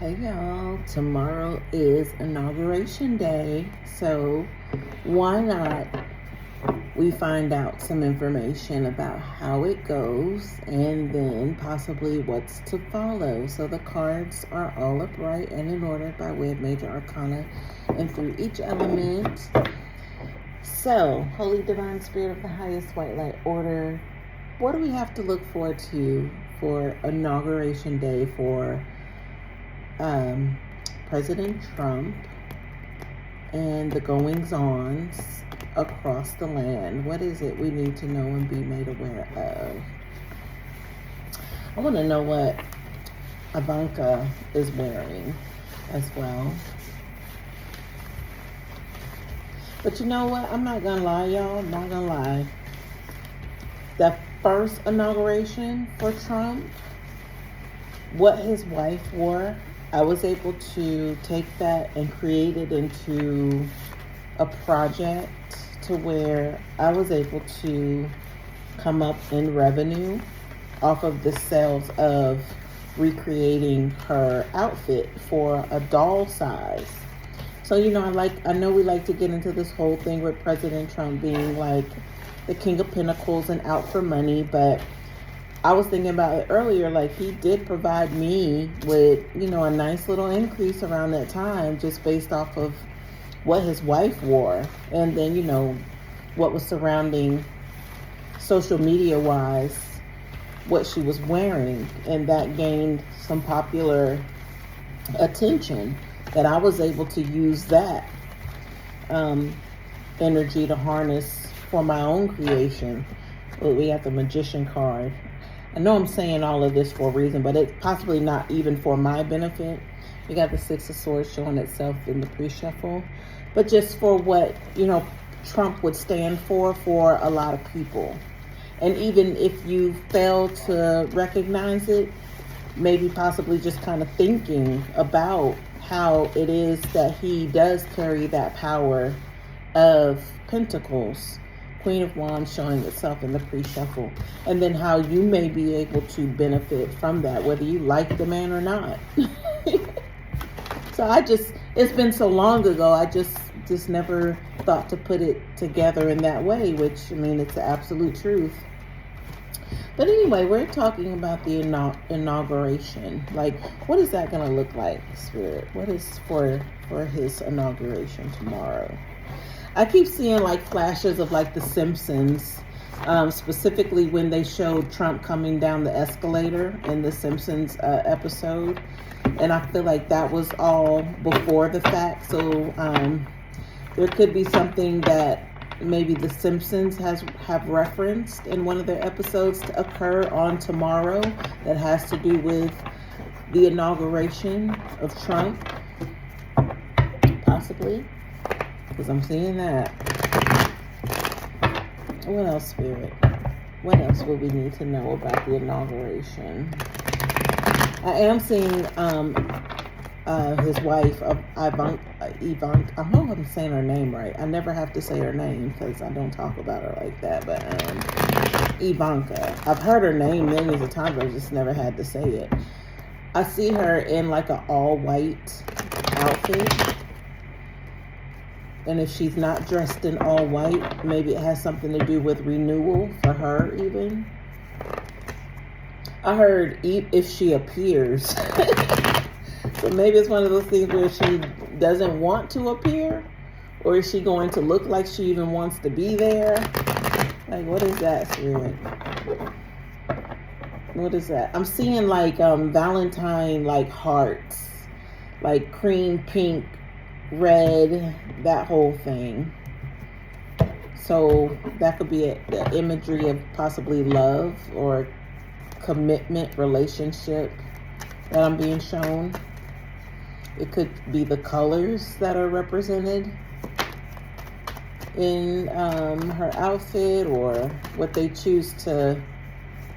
Hey y'all, tomorrow is Inauguration Day, so why not we find out some information about how it goes and then possibly what's to follow. So the cards are all upright and in order by way of major arcana and through each element. So, Holy Divine Spirit of the highest white light order, what do we have to look forward to for Inauguration Day for President Trump and the goings-ons across the land? What is it we need to know and be made aware of? I want to know what Ivanka is wearing as well. But you know what? I'm not going to lie, y'all. I'm not going to lie. The first inauguration for Trump, what his wife wore, I was able to take that and create it into a project to where I was able to come up in revenue off of the sales of recreating her outfit for a doll size. So, I know we like to get into this whole thing with President Trump being like the King of Pentacles and out for money, but I was thinking about it earlier, like he did provide me with, a nice little increase around that time just based off of what his wife wore. And then, what was surrounding social media wise, what she was wearing. And that gained some popular attention that I was able to use that energy to harness for my own creation. We got the Magician card. I know I'm saying all of this for a reason, but it's possibly not even for my benefit. We got the Six of Swords showing itself in the pre-shuffle, but just for what, Trump would stand for a lot of people. And even if you fail to recognize it, maybe possibly just kind of thinking about how it is that he does carry that power of Pentacles. Queen of Wands showing itself in the pre-shuffle, and then how you may be able to benefit from that, whether you like the man or not. So it's been so long ago, I just never thought to put it together in that way, which, it's the absolute truth. But anyway, we're talking about the inauguration. Like, what is that going to look like, Spirit? What is for his inauguration tomorrow? I keep seeing like flashes of like The Simpsons, specifically when they showed Trump coming down the escalator in the Simpsons episode. And I feel like that was all before the fact. So there could be something that maybe The Simpsons have referenced in one of their episodes to occur on tomorrow that has to do with the inauguration of Trump, possibly. Because I'm seeing that. What else, Spirit? What else would we need to know about the inauguration? I am seeing his wife, Ivanka. I hope I'm saying her name right. I never have to say her name because I don't talk about her like that. But Ivanka. I've heard her name millions of times, but I just never had to say it. I see her in like an all-white outfit. And if she's not dressed in all white, maybe it has something to do with renewal for her even. I heard if she appears. So maybe it's one of those things where she doesn't want to appear. Or is she going to look like she even wants to be there? Like, what is that, Spirit? What is that? I'm seeing like Valentine like hearts. Like cream, pink, red, that whole thing. So that could be the imagery of possibly love or commitment relationship that I'm being shown. It could be the colors that are represented in her outfit, or what they choose to,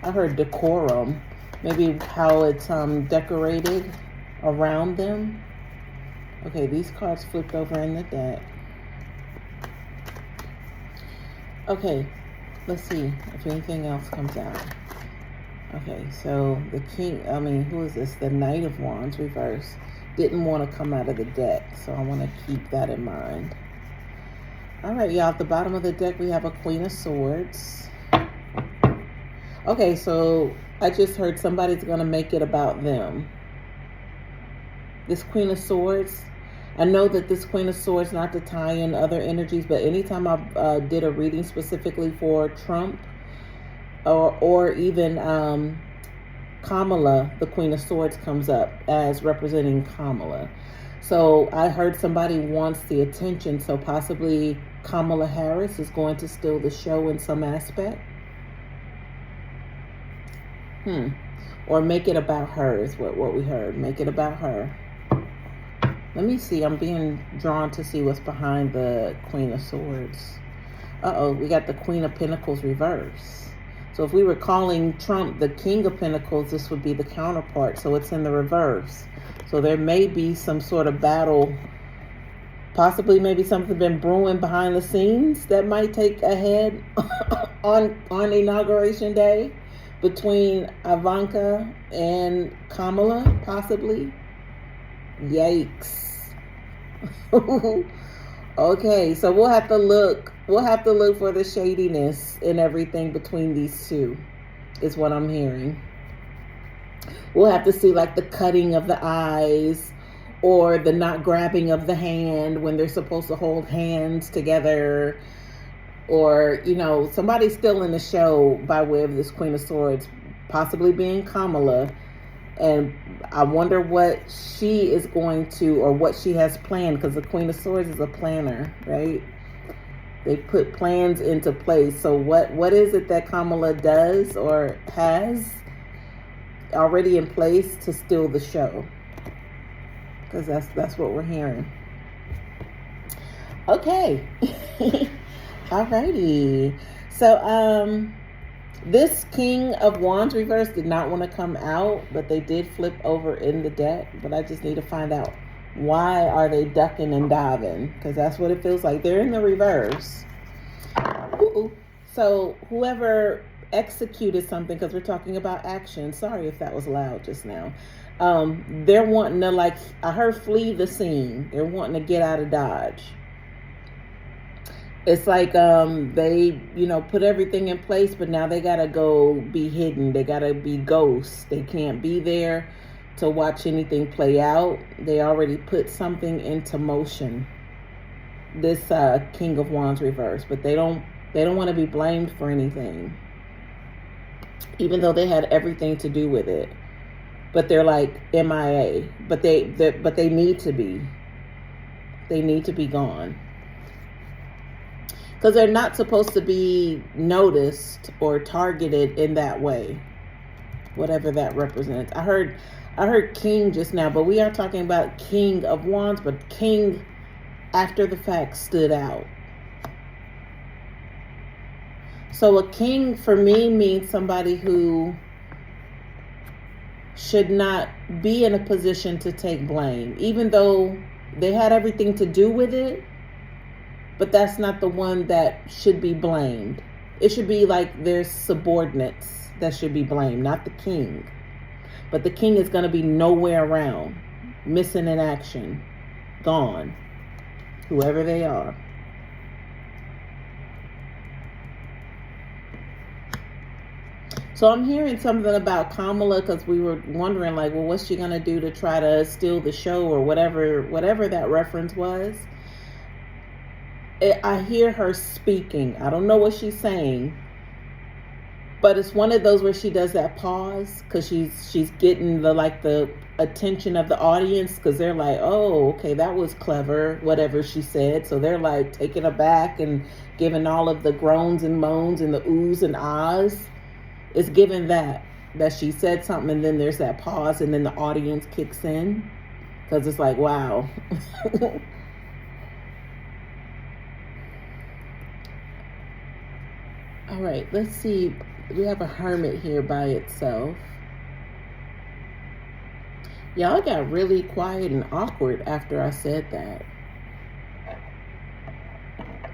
I heard decorum, maybe how it's decorated around them. Okay, these cards flipped over in the deck. Okay, let's see if anything else comes out. Okay, so the king, who is this? The Knight of Wands reverse. Didn't want to come out of the deck, so I want to keep that in mind. All right, y'all, at the bottom of the deck, we have a Queen of Swords. Okay, so I just heard somebody's going to make it about them. This Queen of Swords, I know that this Queen of Swords, not to tie in other energies, but anytime I did a reading specifically for Trump or even Kamala, the Queen of Swords comes up as representing Kamala. So I heard somebody wants the attention, so possibly Kamala Harris is going to steal the show in some aspect. Or make it about her is what we heard. Make it about her. Let me see. I'm being drawn to see what's behind the Queen of Swords. We got the Queen of Pentacles reverse. So if we were calling Trump the King of Pentacles, this would be the counterpart. So it's in the reverse. So there may be some sort of battle, possibly maybe something been brewing behind the scenes that might take a head on Inauguration Day between Ivanka and Kamala, possibly. Yikes. Okay, so we'll have to look for the shadiness and everything between these two, is what I'm hearing. We'll have to see like the cutting of the eyes or the not grabbing of the hand when they're supposed to hold hands together, or somebody's still in the show by way of this Queen of Swords, possibly being Kamala. And I wonder what she is going to, or what she has planned, because the Queen of Swords is a planner, right? They put plans into place. So what is it that Kamala does or has already in place to steal the show? Because that's what we're hearing. Okay. Alrighty. So this King of Wands reverse did not want to come out, but they did flip over in the deck. But I just need to find out, why are they ducking and diving? Because that's what it feels like. They're in the reverse. Ooh. So whoever executed something, because we're talking about action. Sorry if that was loud just now. They're wanting to, I heard, flee the scene. They're wanting to get out of Dodge. It's like they, put everything in place, but now they got to go be hidden. They got to be ghosts. They can't be there to watch anything play out. They already put something into motion. This King of Wands reverse, but they don't want to be blamed for anything, even though they had everything to do with it. But they're like MIA. But they need to be. They need to be gone. Because they're not supposed to be noticed or targeted in that way, whatever that represents. I heard king just now, but we are talking about King of Wands, but king after the fact stood out. So a king for me means somebody who should not be in a position to take blame, even though they had everything to do with it. But that's not the one that should be blamed. It should be like their subordinates that should be blamed, not the king. But the king is going to be nowhere around, missing in action, gone, whoever they are. So I'm hearing something about Kamala, because we were wondering, what's she going to do to try to steal the show, or whatever that reference was. I hear her speaking. I don't know what she's saying, but it's one of those where she does that pause, because she's getting the attention of the audience, because they're like, oh, okay, that was clever, whatever she said. So they're like taken aback and giving all of the groans and moans and the oohs and ahs. It's given that she said something, and then there's that pause, and then the audience kicks in, because it's like, wow. All right, let's see. We have a Hermit here by itself. Y'all got really quiet and awkward after I said that.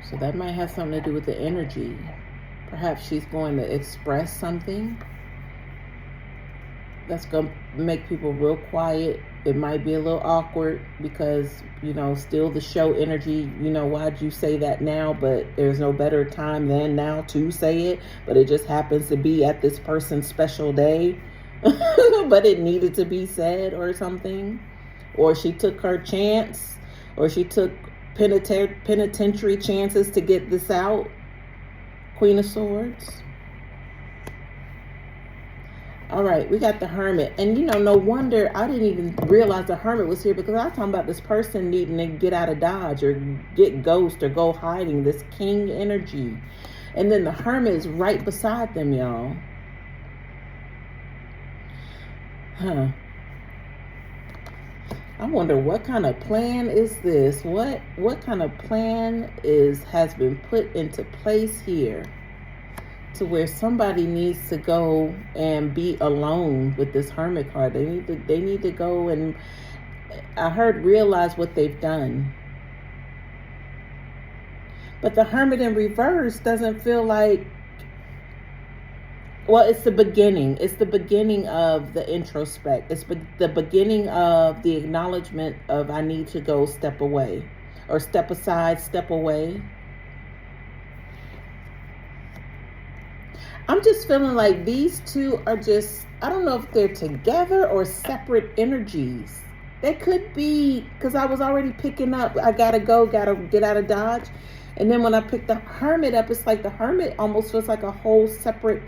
So that might have something to do with the energy. Perhaps she's going to express something. That's going to make people real quiet. It might be a little awkward because, still the show energy, why'd you say that now? But there's no better time than now to say it. But it just happens to be at this person's special day. But it needed to be said or something. Or she took her chance. Or she took penitentiary chances to get this out. Queen of Swords. All right, we got the Hermit. And, no wonder I didn't even realize the Hermit was here, because I was talking about this person needing to get out of Dodge or get ghost or go hiding, this King energy. And then the Hermit is right beside them, y'all. I wonder what kind of plan is this? What kind of plan has been put into place here to where somebody needs to go and be alone with this Hermit card? They need to go and, I heard, realize what they've done. But the Hermit in reverse doesn't feel like, well, it's the beginning. It's the beginning of the introspect. It's the beginning of the acknowledgement of, I need to go step away, or step aside, step away. I'm just feeling like these two are just, I don't know if they're together or separate energies. They could be, because I was already picking up, I gotta get out of Dodge. And then when I picked the Hermit up, it's like the Hermit almost feels like a whole separate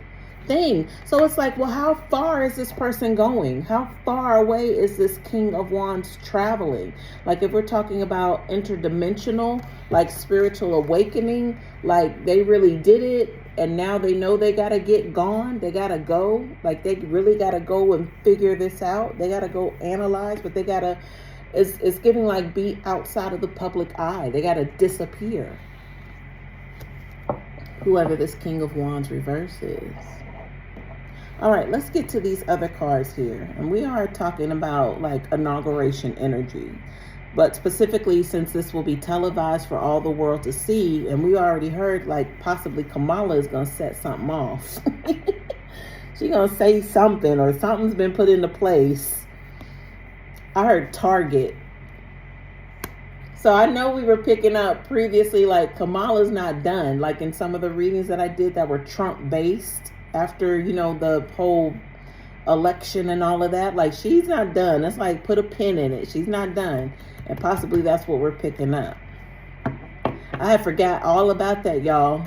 thing. So it's like, well, how far is this person going? How far away is this King of Wands traveling? Like, if we're talking about interdimensional, like spiritual awakening, like they really did it, and now they know they gotta get gone, they gotta go, like they really gotta go and figure this out, they gotta go analyze, but they gotta, it's getting like be outside of the public eye, they gotta disappear. Whoever this King of Wands reverse is. All right, let's get to these other cards here. And we are talking about like inauguration energy. But specifically, since this will be televised for all the world to see, and we already heard like possibly Kamala is going to set something off. She's going to say something, or something's been put into place. I heard Target. So I know we were picking up previously like Kamala's not done. Like in some of the readings that I did that were Trump based. After, the whole election and all of that, like she's not done. It's like put a pin in it. She's not done. And possibly that's what we're picking up. I had forgot all about that, y'all.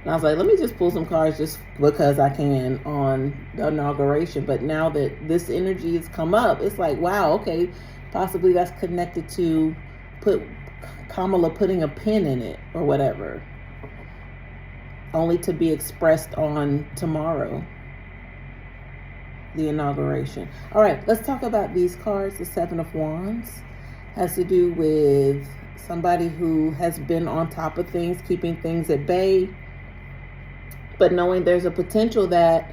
And I was like, let me just pull some cards just because I can on the inauguration. But now that this energy has come up, it's like, wow, okay, possibly that's connected to Kamala putting a pin in it or whatever. Only to be expressed on tomorrow, the inauguration. All right, let's talk about these cards. The Seven of Wands has to do with somebody who has been on top of things, keeping things at bay, but knowing there's a potential that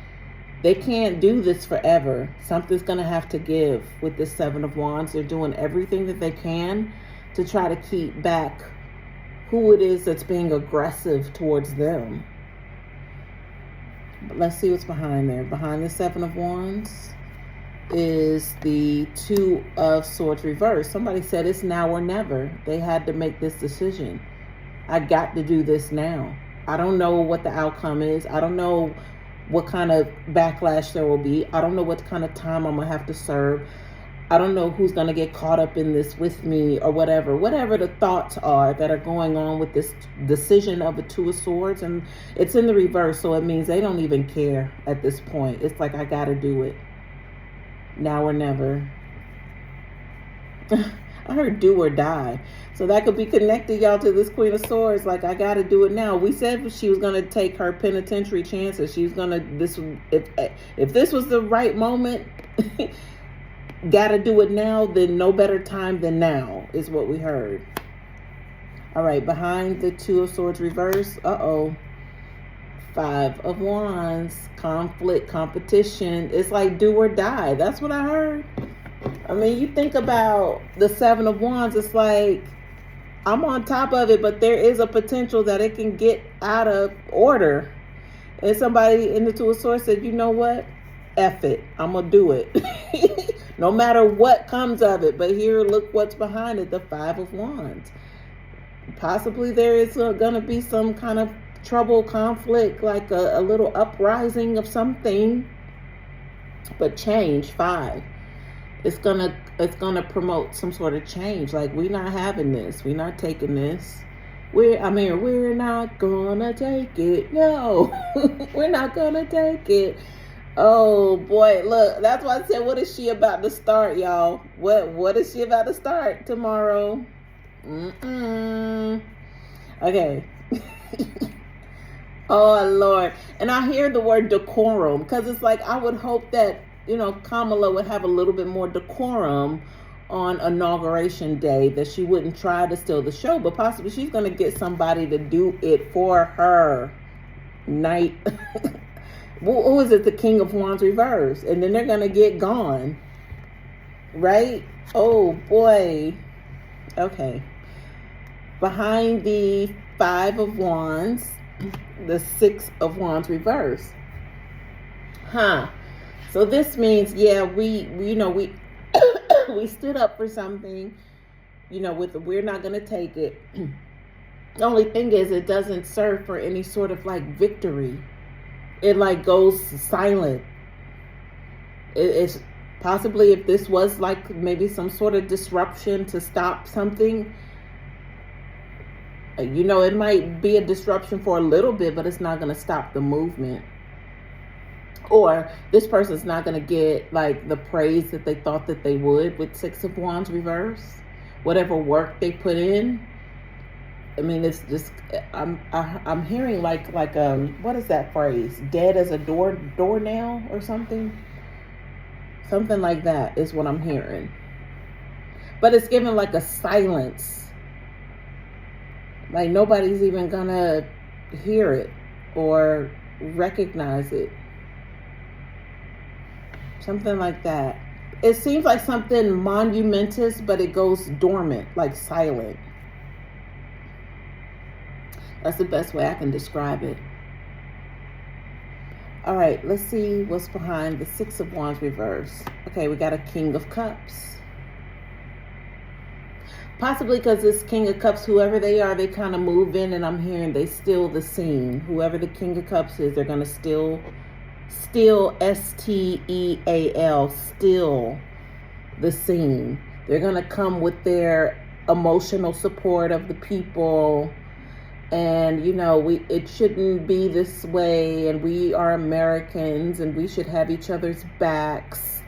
they can't do this forever. Something's going to have to give with the Seven of Wands. They're doing everything that they can to try to keep back who it is that's being aggressive towards them. But let's see what's behind there. Behind the Seven of Wands is the Two of Swords reversed. Somebody said it's now or never. They had to make this decision. I got to do this now. I don't know what the outcome is. I don't know what kind of backlash there will be. I don't know what kind of time I'm going to have to serve. I don't know who's going to get caught up in this with me or whatever. Whatever the thoughts are that are going on with this decision of the Two of Swords. And it's in the reverse, so it means they don't even care at this point. It's like, I got to do it. Now or never. I heard do or die. So that could be connected, y'all, to this Queen of Swords. Like, I got to do it now. We said she was going to take her penitentiary chances. She was going to, if this was the right moment... Gotta do it now, then no better time than now, is what we heard. All right, behind the Two of Swords reverse, Five of Wands, conflict, competition. It's like do or die. That's what I heard. I mean, you think about the Seven of Wands, it's like I'm on top of it, but there is a potential that it can get out of order. And somebody in the Two of Swords said, you know what? F it. I'm going to do it. No matter what comes of it. But here, look what's behind it, the Five of Wands. Possibly there is going to be some kind of trouble, conflict, like a little uprising of something. But change, 5. It's gonna promote some sort of change. Like, we're not having this. We're not taking this. We're not gonna take it. No, we're not gonna take it. Oh boy, look, that's why I said, what is she about to start, y'all? What is she about to start tomorrow? Okay. Oh Lord. And I hear the word decorum, because it's like, I would hope that, Kamala would have a little bit more decorum on Inauguration Day, that she wouldn't try to steal the show, but possibly she's going to get somebody to do it for her. Knight. Who is it? The King of Wands reverse. And then they're going to get gone. Right? Oh boy. Okay. Behind the Five of Wands, the Six of Wands reverse. So this means, yeah, we we stood up for something, we're not going to take it. The only thing is, it doesn't serve for any sort of like victory. It like goes silent. It's possibly, if this was like maybe some sort of disruption to stop something, it might be a disruption for a little bit, but it's not going to stop the movement. Or this person's not going to get like the praise that they thought that they would with Six of Wands reverse. Whatever work they put in. I mean, it's just, I'm hearing like what is that phrase? Dead as a doornail or something. Something like that is what I'm hearing. But it's given like a silence. Like nobody's even gonna hear it or recognize it. Something like that. It seems like something monumentous, but it goes dormant, like silent. That's the best way I can describe it. All right, let's see what's behind the Six of Wands reverse. Okay, we got a King of Cups. Possibly because this King of Cups, whoever they are, they kind of move in, and I'm hearing they steal the scene. Whoever the King of Cups is, they're going to steal, S-T-E-A-L, steal the scene. They're going to come with their emotional support of the people. And, it shouldn't be this way. And we are Americans, and we should have each other's backs.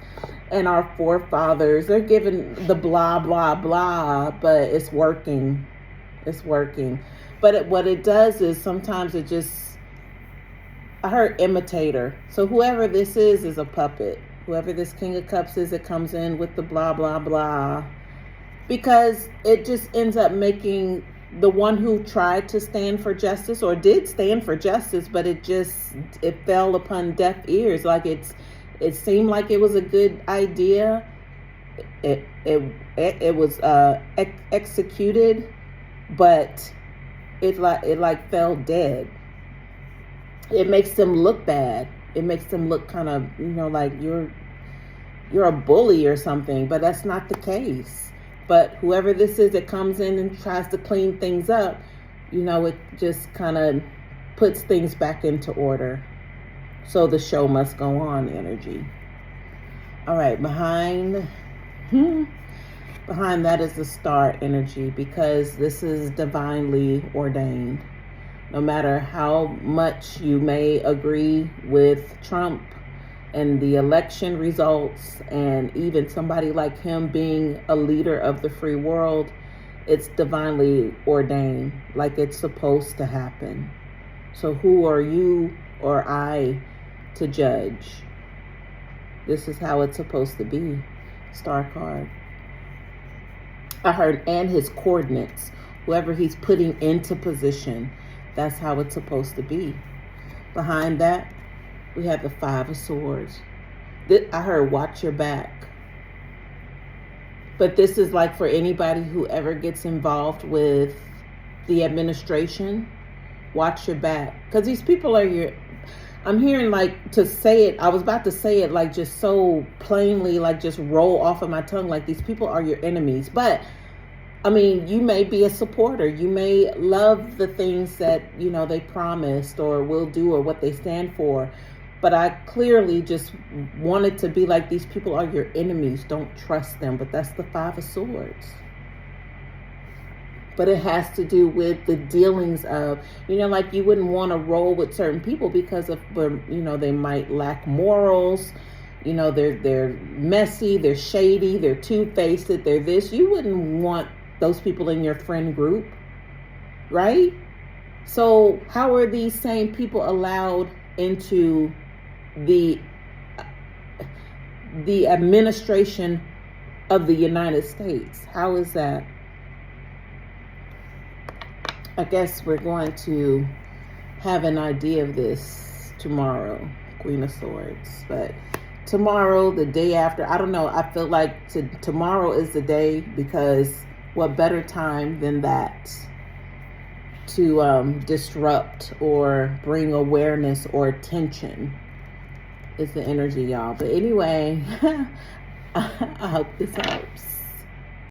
And our forefathers, they're giving the blah, blah, blah, but it's working. It's working. But what it does is sometimes it just, I heard imitator. So whoever this is a puppet. Whoever this King of Cups is, it comes in with the blah, blah, blah. Because it just ends up making the one who tried to stand for justice, or did stand for justice, but it fell upon deaf ears. Like it seemed like it was a good idea. It was executed, but it fell dead. It makes them look bad. It makes them look kind of, like you're a bully or something, but that's not the case. But whoever this is that comes in and tries to clean things up, it just kind of puts things back into order. So the show must go on energy. All right, behind that is the Star energy, because this is divinely ordained. No matter how much you may agree with Trump and the election results, and even somebody like him being a leader of the free world, it's divinely ordained, like it's supposed to happen. So who are you or I to judge? This is how it's supposed to be. Star card. I heard, and his coordinates, whoever he's putting into position, that's how it's supposed to be. Behind that, we have the Five of Swords. I heard, watch your back. But this is like for anybody who ever gets involved with the administration. Watch your back. Because these people are I'm hearing like to say it. I was about to say it like just so plainly, like just roll off of my tongue. Like these people are your enemies. But I mean, you may be a supporter. You may love the things that, you know, they promised or will do or what they stand for. But I clearly just wanted to be like, these people are your enemies. Don't trust them. But that's the Five of Swords. But it has to do with the dealings of, you know, like you wouldn't want to roll with certain people because of, you know, they might lack morals. You know, they're messy, they're shady, they're two-faced, they're this. You wouldn't want those people in your friend group, right? So how are these same people allowed into the administration of the United States? How is that? I guess we're going to have an idea of this tomorrow, Queen of Swords. But tomorrow, the day after, I don't know. I feel like tomorrow is the day, because what better time than that to disrupt or bring awareness or attention is the energy, y'all. But anyway, I hope this helps.